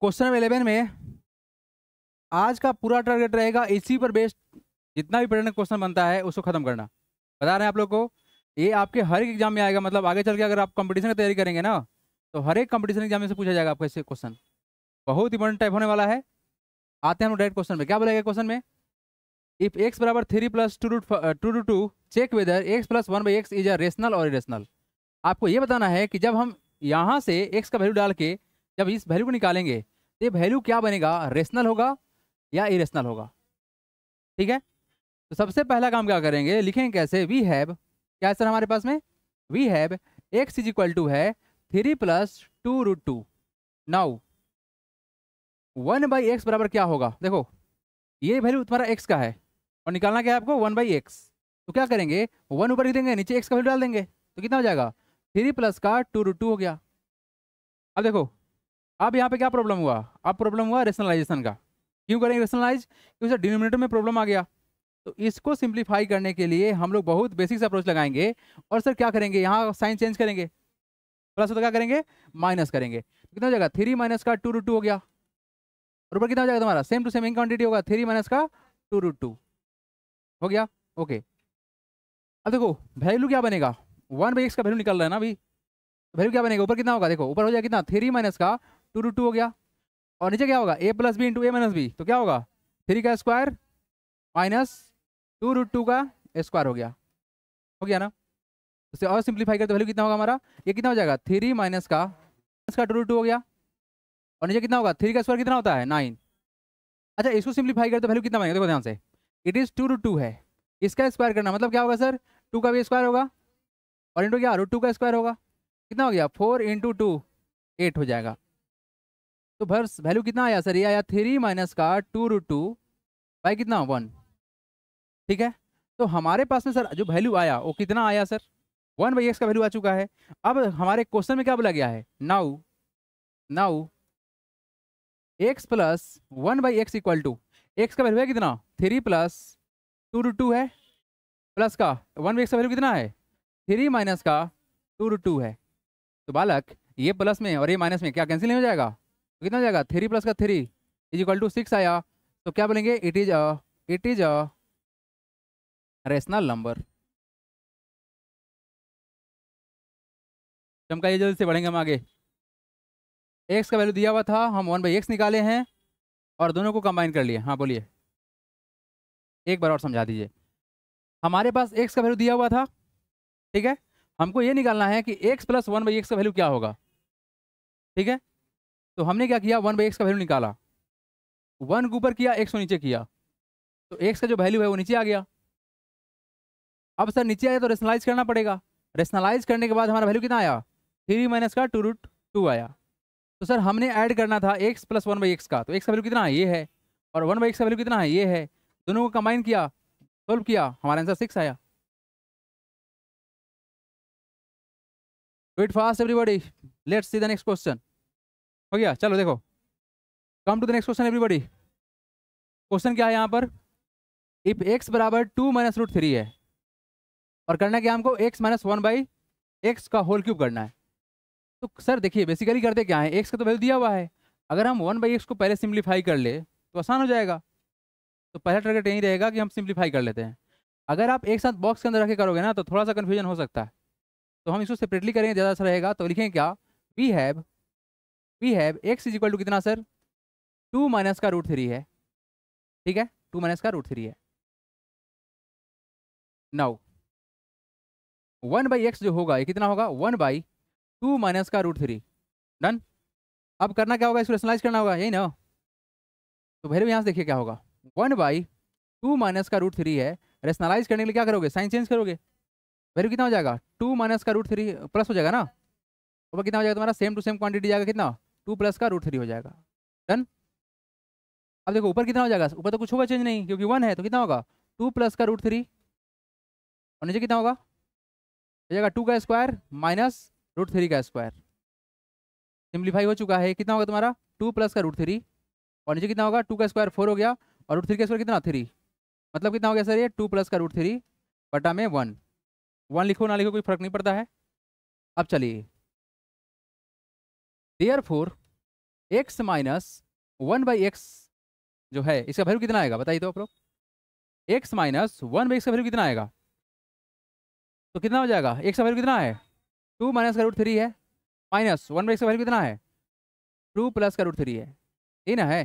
Question number 11 में आज का पूरा टारगेट रहेगा इसी पर बेस्ड जितना भी पैटर्न क्वेश्चन बनता है उसको खत्म करना। बता रहे हैं आप लोग को, ये आपके हर एक एग्जाम में आएगा। मतलब आगे चल के अगर आप कंपटीशन की तैयारी करेंगे ना, तो हर एक कंपटीशन एग्जाम में से पूछा जाएगा आपको ऐसे क्वेश्चन। बहुत इंपॉर्टेंट टाइप होने वाला है। आते हैं हम डायरेक्ट क्वेश्चन में। क्या बोलेगा क्वेश्चन में? इफ एक्स बराबर 3 plus two root two check whether x plus 1/x is a rational और इरेशनल। आपको ये बताना है कि जब हम यहाँ से एक्स का वैल्यू डाल के जब इस वैल्यू को निकालेंगे तो ये वैल्यू क्या बनेगा, रेशनल होगा या इरेशनल होगा। ठीक है, तो सबसे पहला काम क्या करेंगे, लिखेंगे कैसे? वी हैव, क्या है सर हमारे पास में? We have x is equal to है 3 + 2√2। नाउ 1/x बराबर क्या होगा? देखो ये वैल्यू तुम्हारा x का है और निकालना क्या है आपको? 1/x। तो क्या करेंगे, 1 ऊपर लिख देंगे, नीचे x का वैल्यू डाल देंगे, तो कितना हो जाएगा? 3 प्लस का 2√2 हो गया। अब देखो, अब यहाँ पे क्या प्रॉब्लम हुआ? अब प्रॉब्लम हुआ रेशनलाइजेशन का। क्यों करेंगे रेशनलाइज? क्योंकि सर डिनोमिनेटर में प्रॉब्लम आ गया। तो इसको सिंप्लीफाई करने के लिए हम लोग बहुत बेसिक से अप्रोच लगाएंगे। और सर क्या करेंगे, यहाँ साइन चेंज करेंगे, प्लस होता क्या करेंगे, माइनस करेंगे। तो कितना हो जाएगा? 3 माइनस का 2√2 हो गया। और ऊपर कितना हो जाएगा तुम्हारा? Same to same in quantity होगा, 3 माइनस का 2√2 हो गया। ओके, अब देखो वैल्यू क्या बनेगा? 1/x का वैल्यू निकल रहा है ना अभी। वैल्यू क्या बनेगा? ऊपर कितना होगा? देखो ऊपर हो जाएगा कितना? 3 माइनस का 2√2 हो गया। और नीचे क्या होगा? a plus b into a minus b. तो क्या होगा? 3 का स्क्वायर माइनस 2√2 का स्क्वायर हो गया। हो गया ना? उसे और सिंप्लीफाई करते वैल्यू कितना होगा हमारा? ये कितना हो जाएगा? 3 माइनस का 2√2 हो गया। और नीचे कितना होगा? 3 का स्क्वायर कितना होता है? 9। अच्छा, इसको सिंप्लीफाई करते वैल्यू कितना बनेगा? देखो ध्यान से, इट इज 2√2 है, इसका स्क्वायर करना मतलब क्या होगा सर? 2 का भी स्क्वायर होगा और इंटू क्या? √2 का स्क्वायर होगा। कितना हो गया? 4 × 2 8 हो जाएगा। तो बस वैल्यू कितना आया सर? ये आया 3 माइनस का 2√2 बाई कितना? 1। ठीक है, तो हमारे पास में सर जो वैल्यू आया वो कितना आया सर? 1/x का वैल्यू आ चुका है। अब हमारे क्वेश्चन में क्या बोला गया है? Now now x plus 1/x equal to, x का वैल्यू है कितना? 3 प्लस 2√2 है, प्लस का 1/x का वैल्यू कितना है? 3 माइनस का 2√2 है। तो बालक ये प्लस में और ये माइनस में क्या कैंसिल नहीं हो जाएगा? तो कितना हो जाएगा? 3 प्लस का 3 इज इक्वल टू 6 आया। तो क्या बोलेंगे? It is a rational number. चमकाइए जल्दी से, बढ़ेंगे हम आगे। एक्स का वैल्यू दिया हुआ था, हम 1/x निकाले हैं और दोनों को कंबाइन कर लिए। हाँ बोलिए, एक बार और समझा दीजिए। हमारे पास एक्स का वैल्यू दिया हुआ था, ठीक है, हमको ये निकालना है कि एक्स प्लस 1/x का वैल्यू क्या होगा। ठीक है, तो हमने क्या किया? 1/x का वैल्यू निकाला, 1 को ऊपर किया, एक्स को नीचे किया, तो एक्स का जो वैल्यू है वो नीचे आ गया। अब सर नीचे आया तो रेशनलाइज करना पड़ेगा। रेशनलाइज करने के बाद हमारा वैल्यू कितना आया? 3 माइनस का 2√2 आया। तो सर हमने ऐड करना था एक्स प्लस 1/x का, तो एक्स का वैल्यू कितना है? ये है। और 1/x का वैल्यू कितना है? ये है। दोनों को कंबाइन किया, सोल्व किया, हमारा आंसर 6 आया। Do it fast everybody, let's see the next question. हो गया, चलो देखो, come to the next question everybody. Question क्या है यहाँ पर? इफ एक्स बराबर 2 माइनस √3 है और करना क्या हमको? एक्स माइनस 1/x का होल क्यूब करना है। तो सर देखिए बेसिकली करते क्या है, एक्स का तो वैल्यू दिया हुआ है, अगर हम 1/x को पहले सिंप्लीफाई कर ले तो आसान हो जाएगा। तो पहला टारगेट यही रहेगा कि हम सिंप्लीफाई कर लेते हैं। अगर आप एक साथ बॉक्स के अंदर रख के करोगे ना तो थोड़ा सा कन्फ्यूजन हो सकता है, तो हम इसको सेपरेटली करेंगे, ज़्यादा अच्छा रहेगा। तो लिखेंगे क्या? We have x is equal to कितना सर? 2 माइनस का √3 है। ठीक है, 2 माइनस का √3 है। नाउ 1/x जो होगा ये कितना होगा? 1/2 माइनस का √3। डन। अब करना क्या होगा? इसको रेशनलाइज करना होगा, यही ना? तो वैल्यू यहाँ से देखिए क्या होगा? 1/2 माइनस का √3 है। रेशनलाइज करने के लिए क्या करोगे? साइन चेंज करोगे, वैल्यू कितना हो जाएगा? 2 माइनस का √3 प्लस हो जाएगा ना, ऊपर कितना हो जाएगा तुम्हारा? सेम टू सेम क्वांटिटी जाएगा, कितना? 2 प्लस का √3 हो जाएगा। डन। अब देखो ऊपर कितना हो जाएगा? ऊपर तो कुछ होगा चेंज नहीं क्योंकि 1 है, तो कितना होगा? 2 प्लस का √3। और नीचे कितना होगा? हो जाएगा 2 का स्क्वायर माइनस √3 का स्क्वायर। सिंप्लीफाई हो चुका है, कितना होगा तुम्हारा? 2 प्लस का √3 और नीचे कितना होगा? 2 का स्क्वायर 4 हो गया और √3 का स्क्वायर कितना? 3। मतलब कितना हो गया सर? ये 2 प्लस का √3 बटा में 1। 1 लिखो ना लिखो कोई फर्क नहीं पड़ता है। अब चलिए, देयरफॉर एक्स माइनस 1/x जो है इसका वैल्यू कितना आएगा बताइए तो आप लोग। एक्स माइनस 1/x का वैल्यू कितना आएगा? तो कितना हो जाएगा? एक्स का वैल्यू कितना है? 2 माइनस का रूट 3 है, माइनस 1/x का वैल्यू कितना है? 2 प्लस का रूट 3 है, ये ना है।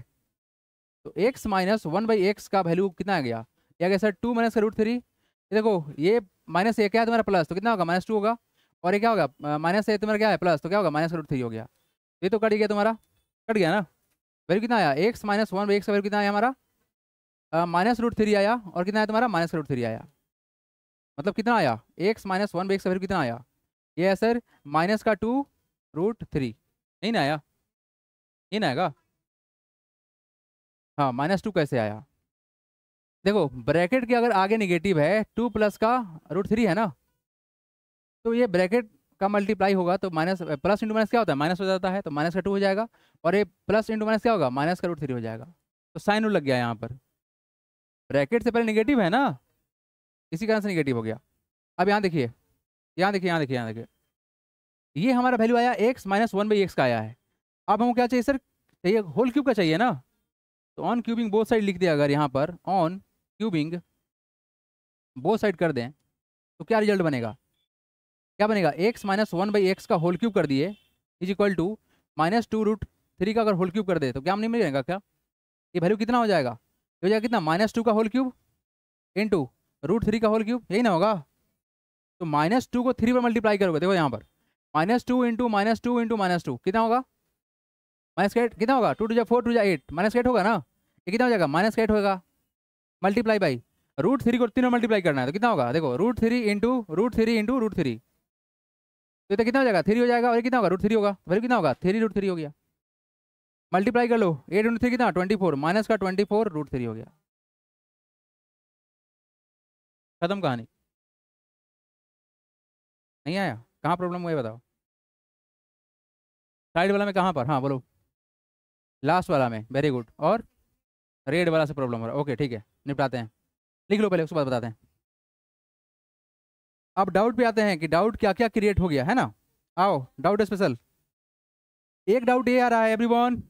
तो x माइनस 1/x का वैल्यू कितना आ गया? ये आ गया सर 2 माइनस का रूट 3। ये देखो ये माइनस ए क्या है तुम्हारा प्लस, तो कितना होगा? -2 होगा। और ये क्या होगा? माइनस ए तुम्हारा क्या है प्लस, तो क्या होगा? माइनस का रूट 3 हो गया। ये तो कट गया तुम्हारा, कट गया ना। वैल्यू कितना आया? एक्स माइनस 1/x का वैल्यू कितना आया हमारा? -√3 आया। और कितना आया तुम्हारा? माइनस का रूट 3 आया। मतलब कितना आया? एक्स माइनस 1/x का वैल्यू कितना आया? ये है सर माइनस का 2√3, नहीं ना आया? ये ना आएगा? हाँ -2 कैसे आया? देखो ब्रैकेट के अगर आगे निगेटिव है 2 प्लस का रूट 3 है ना, तो ये ब्रैकेट का मल्टीप्लाई होगा तो माइनस प्लस इंटू माइनस क्या होता है? माइनस हो जाता है, तो माइनस का 2 हो जाएगा। और ये प्लस इंटू माइनस क्या होगा? माइनस का रूट 3 हो जाएगा। तो साइन लग गया यहाँ पर, ब्रैकेट से पहले निगेटिव है ना, इसी कारण से निगेटिव हो गया। अब यहाँ देखिए, यहाँ देखिए, यहाँ देखिए, यहाँ देखिए, ये हमारा वैल्यू आया एक्स माइनस 1/x का आया है। अब हमको क्या चाहिए सर? चाहिए होल क्यूब का चाहिए ना। तो ऑन क्यूबिंग बोथ साइड लिख दिया, अगर यहाँ पर ऑन क्यूबिंग बोथ साइड कर दें तो क्या रिजल्ट बनेगा? क्या बनेगा? एक्स माइनस 1/x का होल क्यूब कर दिए इज इक्वल टू -2√3 का अगर होल क्यूब कर दे तो क्या नहीं मिलेगा क्या? ये वैल्यू कितना हो जाएगा? ये हो जाएगा कितना? -2 का होल क्यूब इंटू √3 का होल क्यूब, यही ना होगा? तो -2 को 3 पर मल्टीप्लाई करोगे, देखो यहाँ पर -2 इंटू -2 इंटू -2 कितना होगा? -8 कितना होगा? 2 टू 4 टू 8 -8 होगा ना। ये कितना हो जाएगा? -8 होगा मल्टीप्लाई बाई √3 को 3 में मल्टीप्लाई करना है तो कितना होगा? देखो √3 इंटू √3 इंटू √3, तो ये कितना हो जाएगा? 3 हो जाएगा। और ये कितना होगा? √3 होगा। वैल्यू कितना होगा? 3√3 हो गया। मल्टीप्लाई कर लो, 8 इंटू 3 कितना? 24, माइनस का 24 √3 हो गया। खत्म कहानी। नहीं आया? कहाँ प्रॉब्लम हुआ है बताओ? साइड वाला में कहाँ पर? हाँ बोलो। लास्ट वाला में, वेरी गुड। और रेड वाला से प्रॉब्लम हो रहा है, ओके ठीक है, निपटाते हैं। लिख लो पहले, उसके बाद बताते हैं। अब डाउट पे आते हैं कि डाउट क्या क्या क्रिएट हो गया है ना। आओ डाउट स्पेशल। एक डाउट ये आ रहा है एवरीवन,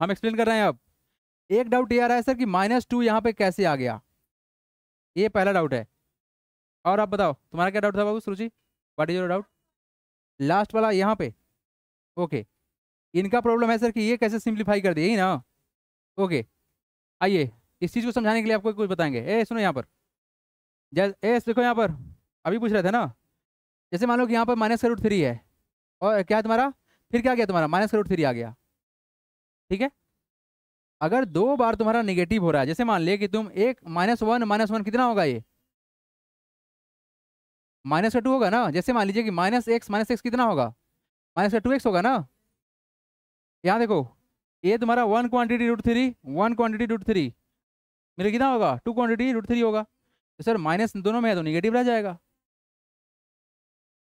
हम एक्सप्लेन कर रहे हैं अब। एक डाउट ये आ रहा है सर कि -2 यहाँ पे कैसे आ गया, ये पहला डाउट है। और आप बताओ तुम्हारा क्या डाउट था बाबू Suruchi? What is your doubt? Last वाला यहाँ पे, ओके। इनका प्रॉब्लम है सर कि ये कैसे सिंप्लीफाई कर दिए, यही ना? ओके आइए इस चीज़ को समझाने के लिए आपको कुछ बताएंगे। ए सुनो यहाँ पर, जैसे देखो यहाँ पर अभी पूछ रहे थे ना, जैसे मान लो कि यहाँ पर -√3 है और क्या है तुम्हारा, फिर क्या गया तुम्हारा? -√3 आ गया, ठीक है। अगर 2 बार तुम्हारा निगेटिव हो रहा है, जैसे मान ले कि तुम एक -1 कितना होगा? ये -2 होगा ना। जैसे मान लीजिए कि -x कितना होगा? -2x होगा ना। यहाँ देखो ये तुम्हारा 1 क्वांटिटी √3, 1 क्वांटिटी √3 मेरे कितना होगा? 2 क्वांटिटी √3 होगा। तो सर माइनस दोनों में है तो निगेटिव रह जाएगा।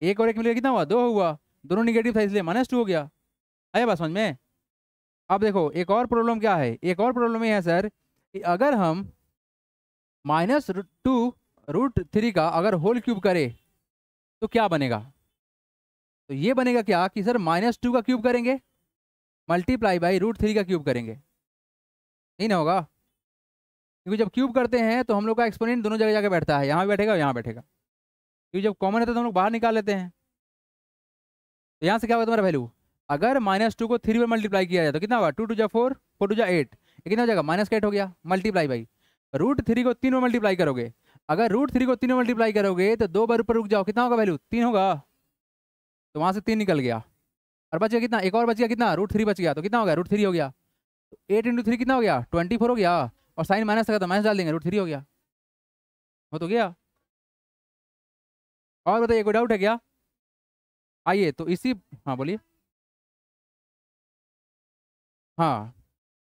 एक और एक मिलेगा कितना हुआ? 2 हुआ। दोनों निगेटिव था इसलिए -2 हो गया। आया बात समझ में? अब देखो एक और प्रॉब्लम क्या है, एक और प्रॉब्लम ये है सर कि अगर हम -2√3 का अगर होल क्यूब करें तो क्या बनेगा? तो ये बनेगा क्या कि सर -2 का क्यूब करेंगे मल्टीप्लाई बाई √3 का क्यूब करेंगे, नहीं ना होगा? क्योंकि जब क्यूब करते हैं तो हम लोग का एक्सपोनेंट दोनों जगह जाके बैठता है, यहाँ भी बैठेगा यहाँ बैठेगा। क्योंकि जब कॉमन रहता है तो हम लोग बाहर निकाल लेते हैं। तो यहाँ से क्या होगा तुम्हारा वैल्यू? अगर -2 को 3 पर मल्टीप्लाई किया जाए तो कितना होगा? 2 टू 4, 4 टू 8, ये कितना हो जाएगा? -8 हो गया मल्टीप्लाई बाई √3 को 3 में मल्टीप्लाई करोगे। अगर √3 को 3 में मल्टीप्लाई करोगे तो 2 बार ऊपर रुक जाओ, कितना होगा वैल्यू? 3 होगा। तो वहाँ से 3 निकल गया और बच गया कितना? एक और बच गया कितना? √3 बच गया, तो कितना हो गया? √3 हो गया। तो 8 इंटू 3 कितना हो गया? 24 हो गया। और साइन माइनस लगा तो माइनस डाल देंगे, √3 हो गया। हो तो गया। और बताइए कोई डाउट है क्या? आइए तो इसी, हाँ बोलिए। हाँ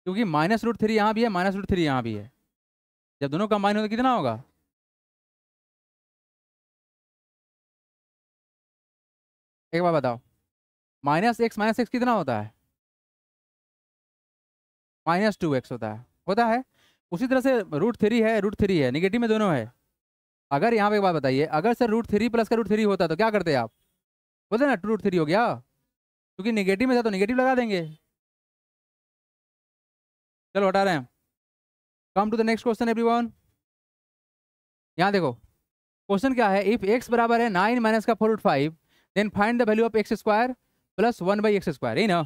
क्योंकि -√3 यहाँ भी है, -√3 यहाँ भी है, जब दोनों कंबाइन हो तो कितना होगा? एक बार बताओ, -x कितना होता है? -2x होता है। उसी तरह से √3 है, निगेटिव में दोनों है। अगर यहाँ पे एक बात बताइए, अगर सर √3 प्लस का √3 होता तो क्या करते आप? बोलते ना 2√3 हो गया, क्योंकि निगेटिव में था तो निगेटिव लगा देंगे। चलो हटा रहे हैं। Come to the next question everyone. यहाँ देखो क्वेश्चन क्या है, इफ एक्स बराबर है 9 माइनस का 4/5 then find the value of x square plus 1/x², यही ना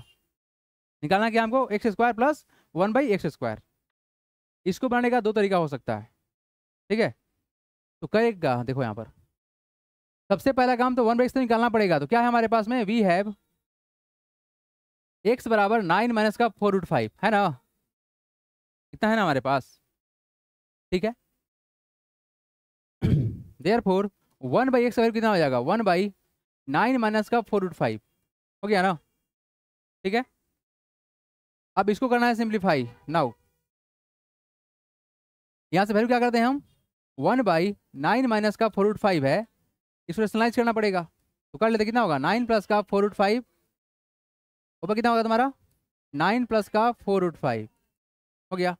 निकालना क्या हमको, एक्स स्क्वायर प्लस 1/x²। इसको बनाने का दो तरीका हो सकता है, ठीक है। तो करेगा देखो यहाँ पर सबसे पहला काम तो 1/x तो निकालना पड़ेगा। तो क्या है हमारे पास में, वी हैव एक्स बराबर 9 माइनस का 4/5 है ना, इतना है ना हमारे पास, ठीक है। देयरफॉर 1/x कितना हो जाएगा, 1/9 माइनस का 4/5 हो गया ना, ठीक है। अब इसको करना है सिंप्लीफाई नाउ। यहाँ से वैल्यू क्या करते हैं हम, 1/9 माइनस का 4/5 है, इसको रेशनलाइज करना पड़ेगा। तो कर लेते, कितना होगा 9 प्लस का 4/5 ऊपर कितना होगा तुम्हारा 9 प्लस का 4/5 हो गया।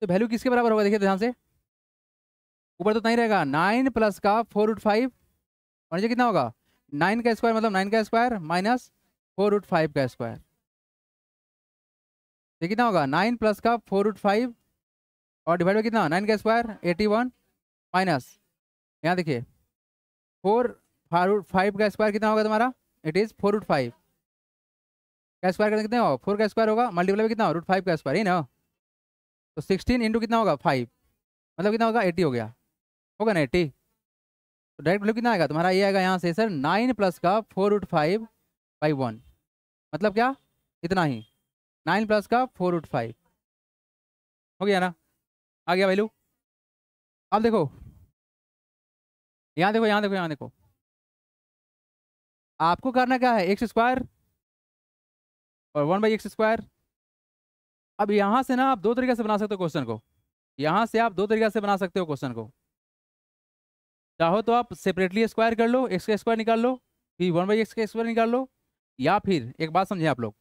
तो वैल्यू किसके बराबर होगा देखिए ध्यान से, ऊपर तो नहीं रहेगा 9 प्लस का 4/5 और नीचे कितना होगा 9 का स्क्वायर, मतलब 9 का स्क्वायर माइनस 4/5 का स्क्वायर। ये कितना होगा 9 प्लस का 4/5 और डिवाइड बाई कितना 9 का स्क्वायर 81 माइनस यहाँ देखिए 4/5 का स्क्वायर कितना होगा तुम्हारा, इट इज 4/5 का स्क्वायर करने कितना होगा 4 का स्क्वायर होगा मल्टीप्लाई कितना √5 का स्क्वायर ही ना। तो 16 इंटू कितना होगा 5 मतलब कितना होगा 80 हो गया, होगा ना 80। तो डायरेक्ट वैल्यू कितना आएगा तुम्हारा, ये आएगा यहाँ से सर 9 प्लस का 4/5/1 मतलब क्या इतना ही 9 प्लस का 4/5 हो गया ना, आ गया वैल्यू। अब देखो यहाँ देखो यहाँ देखो यहाँ देखो, आपको करना क्या है एक्स स्क्वायर और 1/x²। अब यहाँ से ना आप दो तरीके से बना सकते हो क्वेश्चन को, यहाँ से आप दो तरीके से बना सकते हो क्वेश्चन को। चाहो तो आप सेपरेटली स्क्वायर कर लो, एक्स का स्क्वायर निकाल लो, फिर 1/x का स्क्वायर निकाल लो। या फिर एक बात समझे आप लोग,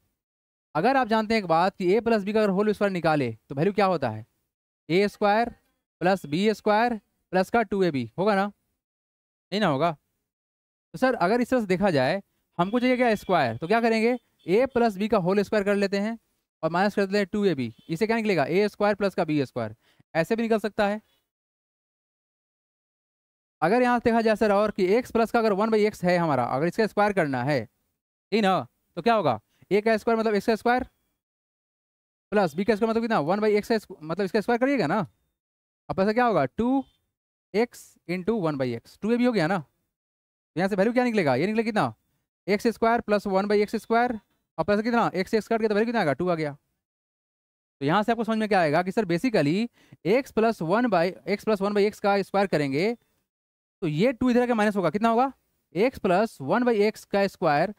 अगर आप जानते हैं एक बात कि a प्लस बी का अगर होल स्क्वायर निकाले तो वैल्यू क्या होता है, a² प्लस b² प्लस का 2ab होगा ना, नहीं ना होगा। तो सर अगर इस तरह से देखा जाए हमको चाहिए क्या स्क्वायर, तो क्या करेंगे a प्लस बी का होल स्क्वायर कर लेते हैं और माइनस कर देते हैं 2ab, इसे क्या निकलेगा a² प्लस का b², ऐसे भी निकल सकता है। अगर यहाँ देखा जाए सर और कि x प्लस का अगर 1/x है हमारा, अगर इसका स्क्वायर करना है ठीक ना, तो क्या होगा a का स्क्वायर मतलब x का स्क्वायर प्लस b का स्क्वायर मतलब कितना 1/x का मतलब इसका स्क्वायर करिएगा ना। अब ऐसा क्या होगा 2x इंटू 1/x 2ab हो गया ना। तो यहाँ से वैल्यू क्या निकलेगा, ये निकलेगा कितना x² प्लस 1/x² और प्लस कितना x से x काट के तो वैल्यू कितना आएगा 2 आ गया। तो यहाँ से आपको समझ में क्या आएगा कि sir basically x plus 1/x का स्क्वायर करेंगे तो ये 2 इधर का माइनस होगा, कितना होगा x प्लस 1/x का स्क्वायर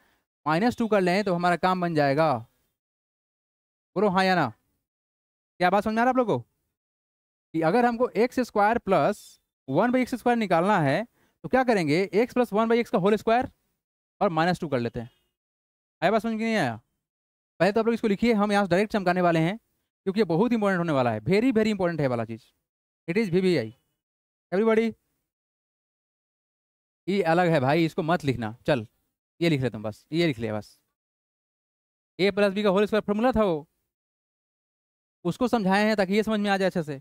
-2 कर लें तो हमारा काम बन जाएगा। बोलो हाँ या ना, क्या बात समझ में आ रहा है आप लोगों को कि अगर हमको x² प्लस 1/x² निकालना है तो क्या करेंगे x प्लस 1/x का होल स्क्वायर और -2 कर लेते हैं। आया बात समझ में नहीं आया, पहले तो आप लोग इसको लिखिए, हम यहाँ से डायरेक्ट चमकाने वाले हैं क्योंकि ये बहुत इंपॉर्टेंट होने वाला है, वेरी वेरी इंपॉर्टेंट है वाला चीज़, इट इज़ VBI एवरीबॉडी। ये अलग है भाई, इसको मत लिखना, चल ये लिख ले तुम, बस ये लिख लिया बस, a प्लस बी का होल स्क्वायर फॉर्मूला था वो, उसको समझाए हैं ताकि ये समझ में आ जाए अच्छे से,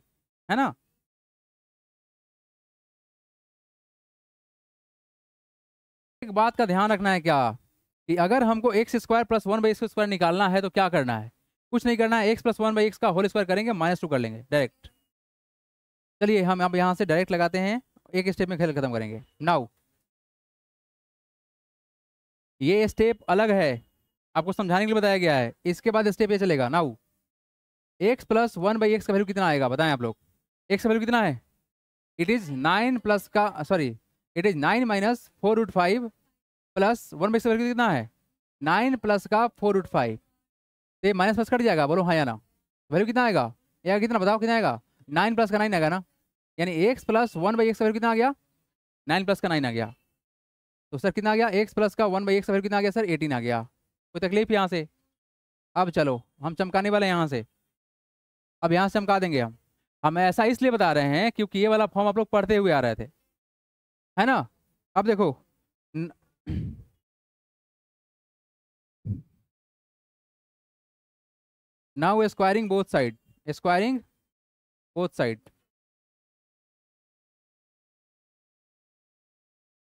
है ना। एक बात का ध्यान रखना है क्या कि अगर हमको x² प्लस 1/x² निकालना है तो क्या करना है, कुछ नहीं करना है, x प्लस 1/x का होल स्क्वायर करेंगे -2 कर लेंगे डायरेक्ट। चलिए हम अब यहाँ से डायरेक्ट लगाते हैं, एक स्टेप में खेल खत्म करेंगे नाउ। ये स्टेप अलग है, आपको समझाने के लिए बताया गया है, इसके बाद स्टेप ये चलेगा नाउ। x प्लस 1/x का वैल्यू कितना आएगा बताएं आप लोग, x का वैल्यू कितना है, इट इज 9 प्लस का sorry it is 9 minus 4/5 plus 1/x का वैल्यू कितना है 9 प्लस का 4/5, तो ये माइनस प्लस कट जाएगा, बोलो हाँ या ना, वैल्यू कितना आएगा या कितना बताओ कितना आएगा 9 प्लस का 9 आएगा ना, यानी x प्लस 1/x का वैल्यू कितना आ गया 9 प्लस का 9 आ गया। तो सर कितना आ गया x प्लस का 1/x का वैल्यू कितना आ गया सर 18 आ गया। कोई तकलीफ यहाँ से, अब चलो हम चमकाने वाले हैं यहाँ से, अब यहाँ से चमका देंगे हम ऐसा इसलिए बता रहे हैं क्योंकि ये वाला फॉर्म आप लोग पढ़ते हुए आ रहे थे, है ना। अब देखो न... now squaring both side, squaring both side,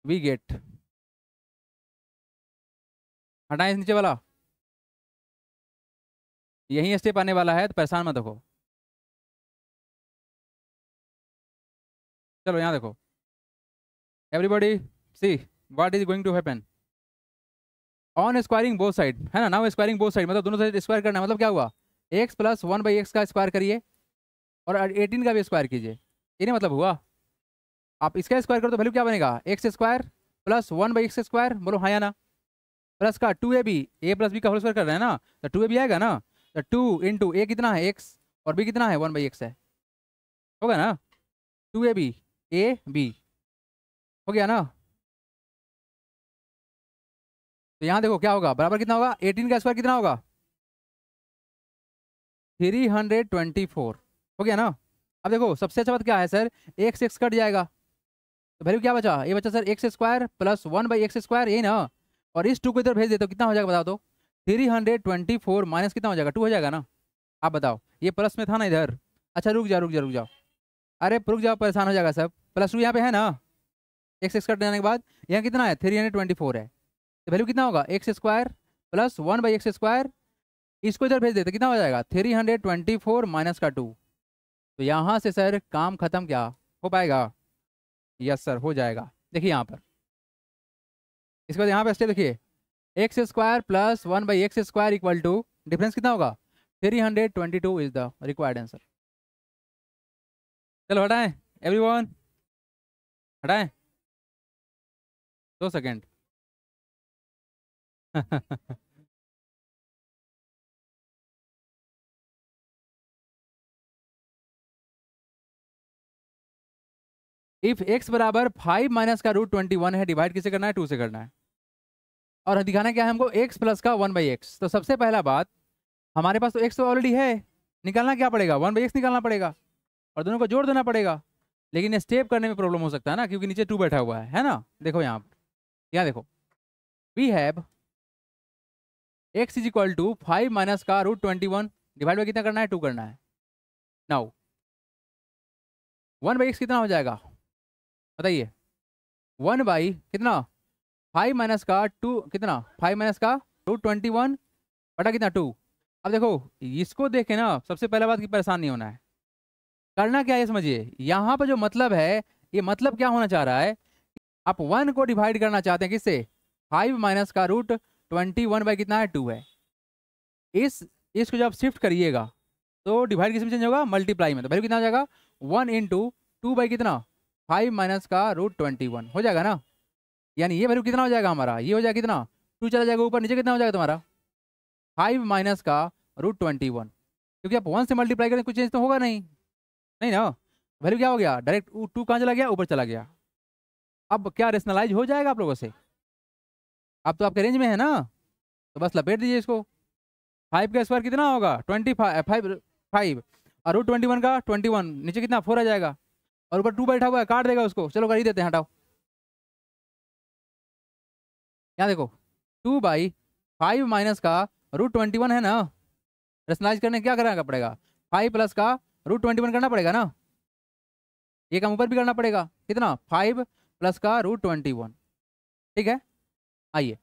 we get, हटाएं इस नीचे वाला, यही स्टेप आने वाला है तो परेशान मत देखो। चलो यहाँ देखो, everybody see what is going to happen on squaring both side, है ना। नाउ स्क्वायरिंग बोथ साइड मतलब दोनों साइड स्क्वायर करना है, मतलब क्या हुआ, x plus one by x का स्क्वायर करिए और 18 का भी स्क्वायर कीजिए, ये नहीं मतलब हुआ। आप इसका स्क्वायर करो तो वैल्यू क्या बनेगा, x square plus one by x square, बोलो हाँ या ना, प्लस का two A B, A plus B का होल स्क्वायर कर रहे हैं ना, तो टू ए बी आएगा ना, तो टू इंटू ए कितना है एक्स और बी कितना है वन बाई एक्स है, होगा ना, टू ए बी हो गया ना। तो यहाँ देखो क्या होगा, बराबर कितना होगा, 18 का स्क्वायर कितना होगा, 324 हो गया ना। अब देखो सबसे अच्छा बात क्या है सर, एक्स एक्स कट जाएगा तो वैल्यू क्या बचा, ये बचा sir x square plus one by x square, यही ना, और इस टू को इधर भेज देते हो कितना हो जाएगा बताओ तो, 324 माइनस कितना हो जाएगा, टू हो जाएगा ना। आप बताओ, ये प्लस में था ना इधर, अच्छा रुक जाओ रुक जाओ रुक जाओ, अरे रुक जाओ परेशान हो जाएगा सब, प्लस टू यहाँ पे है ना, एक्स एक्स कट जाने के बाद यहाँ कितना है 324 है, तो वैल्यू कितना होगा x square plus one by x square, इसको इधर भेज देते कितना हो जाएगा 324 माइनस का टू, तो यहाँ से सर काम खत्म, क्या हो पाएगा, यस सर हो जाएगा। देखिए यहाँ पर, इसके बाद यहाँ पे स्टेप देखिए, x square plus one by x square equal to, difference कितना होगा 322 इज द रिक्वायर्ड आंसर। चलो हटाएं एवरीवन, हटाएं 2 सेकेंड इफ एक्स बराबर 5 माइनस का रूट 21 है, डिवाइड किसे करना है, 2 से करना है, और दिखाना क्या है हमको, एक्स प्लस का 1/x। तो सबसे पहला बात, हमारे पास तो एक्स तो ऑलरेडी है, निकालना क्या पड़ेगा 1/x निकालना पड़ेगा और दोनों को जोड़ देना पड़ेगा, लेकिन स्टेप करने में प्रॉब्लम हो सकता है ना, क्योंकि नीचे 2 बैठा हुआ है ना। देखो यहाँ देखो, we have x is equal to 5 minus का रूट 21, डिवाइड बाई कितना करना है, 2 करना है। नाउ 1/x कितना हो जाएगा बताइए, 1 बाई कितना 5 माइनस का 2 कितना, 5 माइनस का रूट 21 बटा कितना 2। अब देखो इसको देख के ना सबसे पहला बात की परेशान नहीं होना है, करना क्या है समझिए, यहाँ पर जो मतलब है, ये मतलब क्या होना चाह रहा है, आप 1 को डिवाइड करना चाहते हैं किससे, 5 माइनस का रूट 21 बाई कितना है 2 है। इसको जब शिफ्ट करिएगा तो डिवाइड किस में चेंज होगा, मल्टीप्लाई में, तो वैल्यू कितना हो जाएगा 1 इंटू 2 बाई कितना 5 माइनस का रूट 21 हो जाएगा ना, यानी ये वैल्यू कितना हो जाएगा हमारा, ये हो जाएगा कितना 2 चला जाएगा ऊपर, नीचे कितना हो जाएगा तुम्हारा 5 माइनस का रूट 21, क्योंकि आप 1 से मल्टीप्लाई करें कुछ चेंज तो होगा नहीं, नहीं ना, वैल्यू क्या हो गया डायरेक्ट 2 कहाँ चला गया, ऊपर चला गया। अब क्या रेशनलाइज हो जाएगा आप लोगों से, अब तो आपके रेंज में है ना, तो बस लपेट दीजिए इसको, 5 का स्क्वायर कितना होगा 25 और रूट 21 का 21, नीचे कितना 4 आ जाएगा, और ऊपर 2 बैठा हुआ है, काट देगा उसको, चलो कर ही देते हैं, हटाओ। यहाँ देखो 2/5 माइनस का रूट 21 है ना, रेशनलाइज करने क्या करना पड़ेगा, 5 प्लस का रूट 21 करना पड़ेगा ना, ये काम ऊपर भी करना पड़ेगा, कितना 5 प्लस का रूट 21, ठीक है। आइए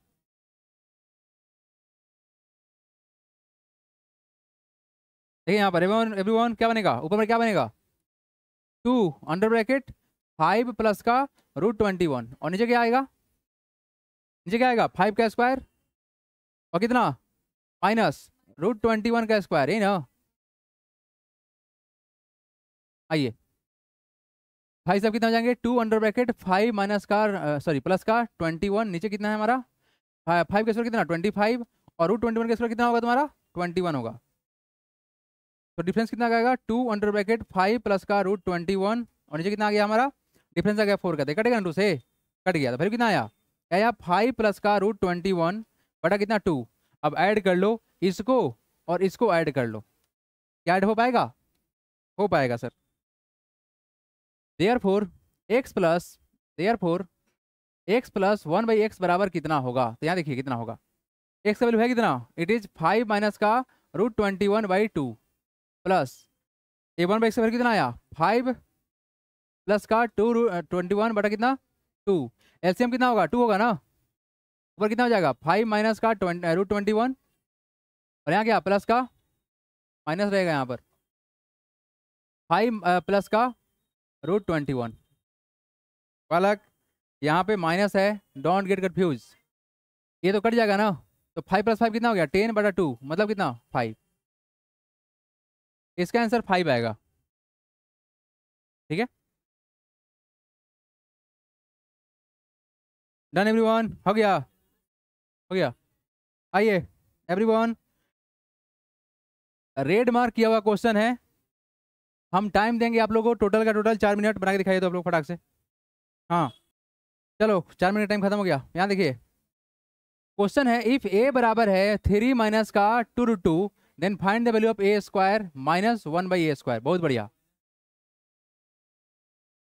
देखिए यहाँ पर एवरीवन क्या बनेगा, ऊपर में क्या बनेगा 2 अंडर ब्रैकेट 5 प्लस का रूट 21, और नीचे क्या आएगा, नीचे क्या आएगा 5 का स्क्वायर और कितना माइनस रूट 21 का स्क्वायर, यही ना। आइए भाई साहब कितना हो जाएंगे, 2 अंडर ब्रैकेट 5 माइनस का सॉरी प्लस का 21, नीचे कितना है हमारा 5 का स्क्वायर कितना 25, और रूट 21 का स्क्वायर कितना होगा तुम्हारा 21 होगा, तो डिफरेंस कितना आ जाएगा 2 अंडर ब्रैकेट 5 प्लस का रूट 21, और नीचे कितना आ गया हमारा, डिफरेंस आ गया 4 का, कटेगा ना 2 से, कट गया, तो फिर कितना आया, क्या आया 5 प्लस का रूट 21 बटा कितना 2। अब ऐड कर लो इसको और इसको ऐड कर लो, क्या ऐड हो पाएगा, हो पाएगा sir. Therefore x plus 1/x बराबर कितना होगा, तो यहाँ देखिए कितना होगा, x का वैल्यू है कितना, इट इज 5 माइनस का √21/2 प्लस a1/x का वैल्यू कितना आया 5 प्लस का 2 21 बटा कितना 2। एलसीएम कितना होगा 2 होगा ना। ऊपर कितना हो जाएगा 5 माइनस का √21 और यहाँ क्या प्लस का माइनस रहेगा यहाँ पर 5 प्लस का √21 बालक यहाँ पे माइनस है डोंट गेट कंफ्यूज। ये तो कट जाएगा ना तो 5 + 5 कितना हो गया 10/2 मतलब कितना 5। इसका आंसर 5 आएगा। ठीक है डन एवरीवन हो गया हो गया। आइए एवरीवन रेड मार्क किया हुआ क्वेश्चन है। हम टाइम देंगे आप लोगों को टोटल का टोटल 4 मिनट बना के दिखाइए तो आप लोग फटाक से। हाँ चलो 4 मिनट टाइम खत्म हो गया। यहाँ देखिए क्वेश्चन है इफ ए बराबर है 3 माइनस का 2√2 then find the value of a square minus 1/a square. बहुत बढ़िया।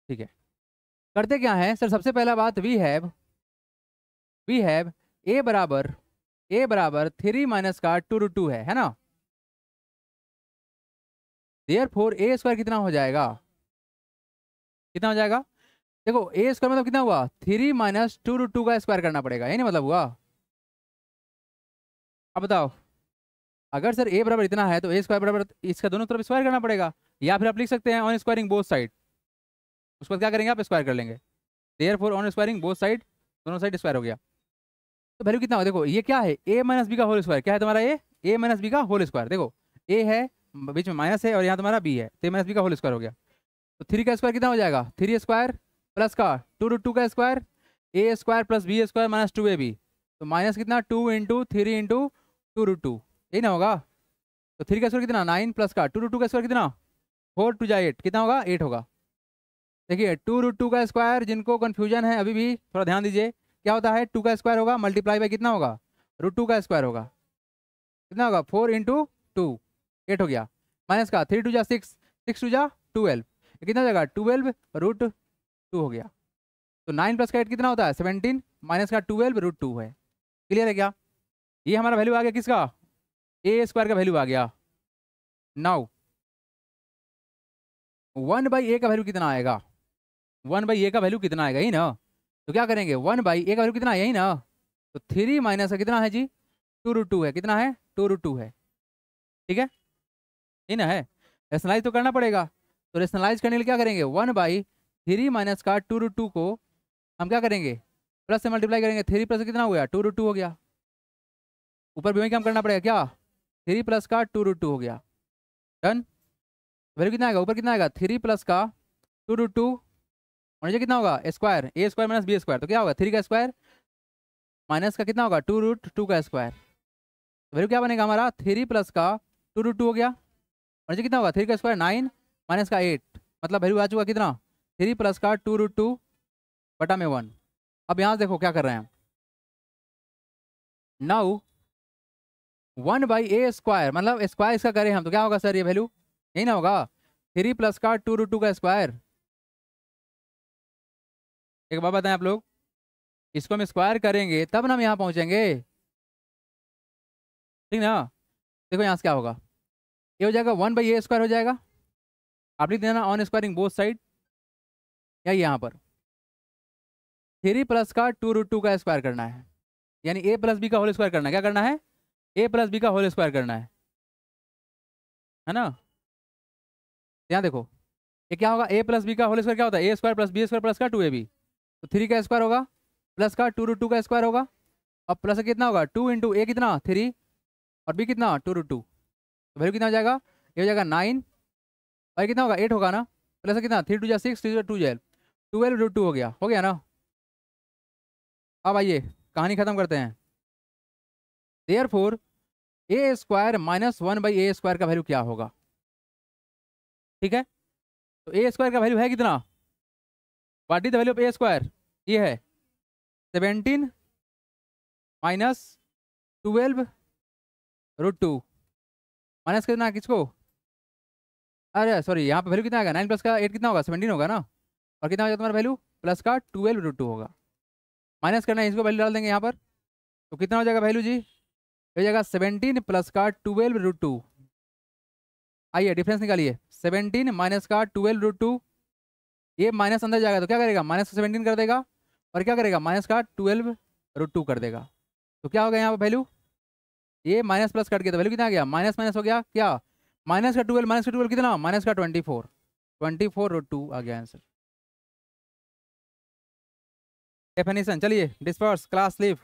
ठीक है करते क्या है सर सबसे पहला बात वी हैव a बराबर 3 माइनस का 2√2 है ना। देयरफॉर a स्क्वायर कितना हो जाएगा कितना हो जाएगा देखो a स्क्वायर मतलब कितना हुआ 3 माइनस 2√2 का स्क्वायर करना पड़ेगा यही ना मतलब हुआ। अब बताओ अगर सर a बराबर इतना है तो a स्क्वायर बराबर इसका दोनों तरफ स्क्वायर करना पड़ेगा या फिर आप लिख सकते हैं ऑन स्क्वायरिंग बोथ साइड। उसके बाद क्या करेंगे आप स्क्वायर कर लेंगे। Therefore on squaring both side दोनों साइड स्क्वायर हो गया। तो वैल्यू कितना हो देखो ये क्या है a माइनस बी का होल स्क्वायर क्या है तुम्हारा a माइनस बी का होल स्क्वायर। देखो a है बीच में माइनस है और यहाँ तुम्हारा b है तो a माइनस बी का होल स्क्वायर हो गया। तो 3 का स्क्वायर कितना हो जाएगा 3 स्क्वायर प्लस का 2√2 का square a square plus b square minus 2ab तो माइनस कितना 2 × 3 × 2√2 यही ना होगा। तो 3 का स्क्वायर कितना 9 प्लस का 2√2 का स्क्वायर कितना 4 2 जा 8 कितना होगा 8 होगा। देखिए 2√2 का स्क्वायर जिनको कन्फ्यूजन है अभी भी थोड़ा ध्यान दीजिए क्या होता है 2 का स्क्वायर होगा मल्टीप्लाई बाय कितना होगा √2 का स्क्वायर होगा कितना होगा 4 × 2 8 हो गया माइनस का 3 2 जा 6 6 2 जा 12 कितना हो जाएगा 12√2 हो गया। तो 9 प्लस का 8 कितना होता है 17 माइनस का 12√2 है। क्लियर है क्या। ये हमारा वैल्यू आ गया किसका a स्क्वायर का वैल्यू आ गया। नाउ 1/a का वैल्यू कितना आएगा 1/a का वैल्यू कितना आएगा यही ना। तो क्या करेंगे 1/a का वैल्यू कितना है यही ना। तो 3 माइनस का कितना है जी 2√2 है कितना है 2√2 है। ठीक है यही ना है। रेशनलाइज तो करना पड़ेगा तो रेशनलाइज करने के लिए क्या करेंगे 1/3 माइनस का 2√2 को हम क्या करेंगे प्लस से मल्टीप्लाई करेंगे 3 प्लस कितना हो गया 2√2 हो गया। ऊपर भी वही काम करना पड़ेगा क्या 3 प्लस का 2√2 हो गया। डन वैल्यू कितना आएगा ऊपर कितना आएगा 3 प्लस का 2√2 और नीचे कितना होगा square a square minus b square तो क्या होगा 3 का स्क्वायर माइनस का कितना होगा 2√2 का स्क्वायर। वैल्यू क्या बनेगा हमारा 3 प्लस का 2√2 हो गया और नीचे कितना होगा 3 का स्क्वायर 9 माइनस का 8 मतलब वैल्यू आ चुका कितना 3 प्लस का 2√2 बटा में 1। अब यहाँ देखो क्या कर रहे हैं नाउ 1/a स्क्वायर मतलब स्क्वायर इसका करें हम तो क्या होगा सर ये वैल्यू यही ना होगा 3 प्लस का 2√2 का स्क्वायर। एक बात बताएं आप लोग इसको हम स्क्वायर करेंगे तब ना हम यहाँ पहुँचेंगे ठीक ना। देखो यहाँ से क्या होगा ये हो जाएगा 1/a स्क्वायर हो जाएगा आप लिख देना ऑन स्क्वायरिंग बोथ साइड या यहाँ पर 3 प्लस का 2√2 का स्क्वायर करना है यानी a प्लस बी का होल स्क्वायर करना है। क्या करना है a प्लस बी का होल स्क्वायर करना है ना। यहाँ देखो ये क्या होगा a प्लस बी का होल स्क्वायर क्या होता है a square plus b square plus का 2ab तो 3 का स्क्वायर होगा प्लस का 2√2 का स्क्वायर होगा अब प्लस कितना होगा 2 × a कितना 3 और b कितना 2√2 तो वैल्यू कितना हो जाएगा ये हो जाएगा 9 और कितना होगा 8 होगा ना प्लस कितना 3 2 जा 6 3 2 जा 12√2 हो गया ना। अब आइए कहानी खत्म करते हैं। Therefore a square minus 1/a square का वैल्यू क्या होगा। ठीक है तो a स्क्वायर का वैल्यू है कितना what is the value of a square ये है 17 माइनस 12√2 माइनस कितना किसको अरे सॉरी यहाँ पे वैल्यू कितना आएगा 9 प्लस का 8 कितना होगा 17 होगा ना और कितना हो जाएगा तुम्हारा वैल्यू प्लस का 12√2 होगा। माइनस करना है इसको वैल्यू डाल देंगे यहाँ पर तो कितना हो जाएगा वैल्यू जी हो जाएगा 17 प्लस का 12√2। आइए डिफरेंस निकालिए, 17 माइनस का 12√2, ये माइनस अंदर जाएगा तो क्या करेगा, माइनस का 17 कर देगा, और क्या करेगा, माइनस का 12√2 कर देगा। तो क्या हो गया यहाँ पर वैल्यू, ये माइनस प्लस कट गया तो वैल्यू कितना आ गया, माइनस माइनस हो गया क्या, माइनस का 12 कितना, माइनस का 24/2 आ गया आंसर। डेफिनेशन चलिए, डिस्पर्स क्लास लीव